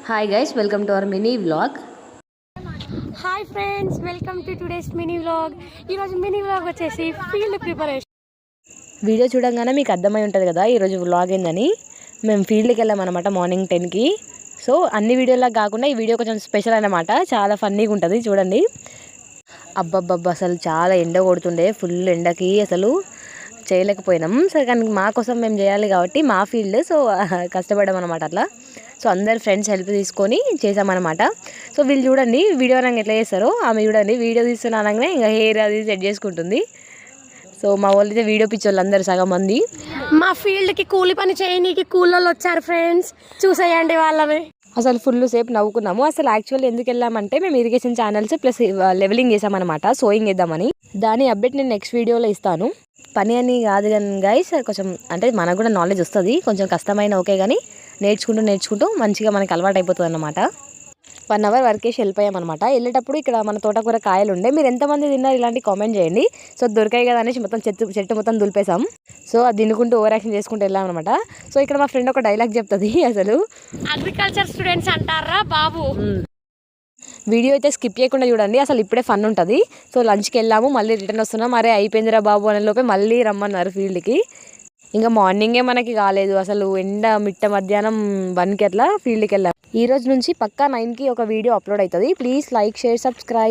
Hi guys, welcome to our mini vlog. Hi friends, welcome to today's mini vlog. ఈరోజు mini vlog వచ్చేసి field preparation. Video చూడంగానే మీకు అర్థమై ఉంటుంది కదా ఈరోజు వ్లాగ్ ఏందని. మేము ఫీల్డ్కి వెళ్ళామన్నమాట మార్నింగ్ 10కి. సో అన్ని వీడియోలా కాకుండా ఈ వీడియో కొంచెం స్పెషల్ అన్నమాట. చాలా ఫన్నీగా ఉంటుంది చూడండి. అబ్బబ్బబ్బా, అసలు చాలా ఎండ కొడుతుండే, ఫుల్ ఎండకి అసలు చేయలేకపోయినాం. సరే, కానీ మా కోసం మేము చేయాలి కాబట్టి మా ఫీల్డ్, సో కష్టపడ్డాం అనమాట అట్లా. సో అందరు ఫ్రెండ్స్ హెల్ప్ తీసుకొని చేసామన్నమాట. సో వీళ్ళు చూడండి వీడియో అనగా ఎట్లా చేస్తారో, ఆమె చూడండి వీడియో తీస్తున్నానగానే ఇంకా హెయిర్ అది సెట్ చేసుకుంటుంది. సో మా వాళ్ళు అయితే వీడియో పిచ్చోళ్ళు అందరు సగం మంది. మా ఫీల్డ్కి కూలి పని చేయనీకి కూలోళ్ళు వచ్చారు ఫ్రెండ్స్, చూసేయండి వాళ్ళని. అసలు ఫుల్ సేపు నవ్వుకున్నాము. అసలు యాక్చువల్లీ ఎందుకు వెళ్ళామంటే మేము ఇరిగేషన్ ఛానల్స్ ప్లస్ లెవెలింగ్ చేసామన్నమాట, సోయింగ్ వేద్దామని. దాని అప్డేట్ నేను నెక్స్ట్ వీడియోలో ఇస్తాను. పని అని కాదు కానీ గైస్, కొంచెం అంటే మనకు కూడా నాలెడ్జ్ వస్తుంది. కొంచెం కష్టమైన ఓకే, కానీ నేర్చుకుంటూ మంచిగా మనకి అలవాటు అయిపోతుంది అన్నమాట. 1 అవర్ వర్క్ చేసి వెళ్ళిపోయామన్నమాట. వెళ్ళేటప్పుడు ఇక్కడ మన తోటకూర కాయలు ఉండే, మీరు ఎంతమంది తిన్నారు ఇలాంటి కామెంట్ చేయండి. సో దొరికాయి కదా అనేసి మొత్తం చెట్టు మొత్తం దులిపేసాం. సో అది తినుకుంటూ ఓవర్ యాక్షన్ చేసుకుంటూ వెళ్ళామన్నమాట. సో ఇక్కడ మా ఫ్రెండ్ ఒక డైలాగ్ చెప్తుంది, అసలు అగ్రికల్చర్ స్టూడెంట్స్ అంటారా బాబు. వీడియో అయితే స్కిప్ చేయకుండా చూడండి, అసలు ఇప్పుడే ఫన్ ఉంటుంది. సో లంచ్కి వెళ్ళాము, మళ్ళీ రిటర్న్ వస్తున్నాం. అరే అయిపోయిందిరా బాబు అనే లోపే మళ్ళీ రమ్మన్నారు ఫీల్డ్కి. ఇంకా మార్నింగే మనకి కాలేదు, అసలు ఎండ మిట్ట మధ్యాహ్నం 1కి అట్లా ఫీల్డ్కి వెళ్ళాం. ఈ రోజు నుంచి పక్కా 9కి ఒక వీడియో అప్లోడ్ అవుతుంది. Please like, share, subscribe.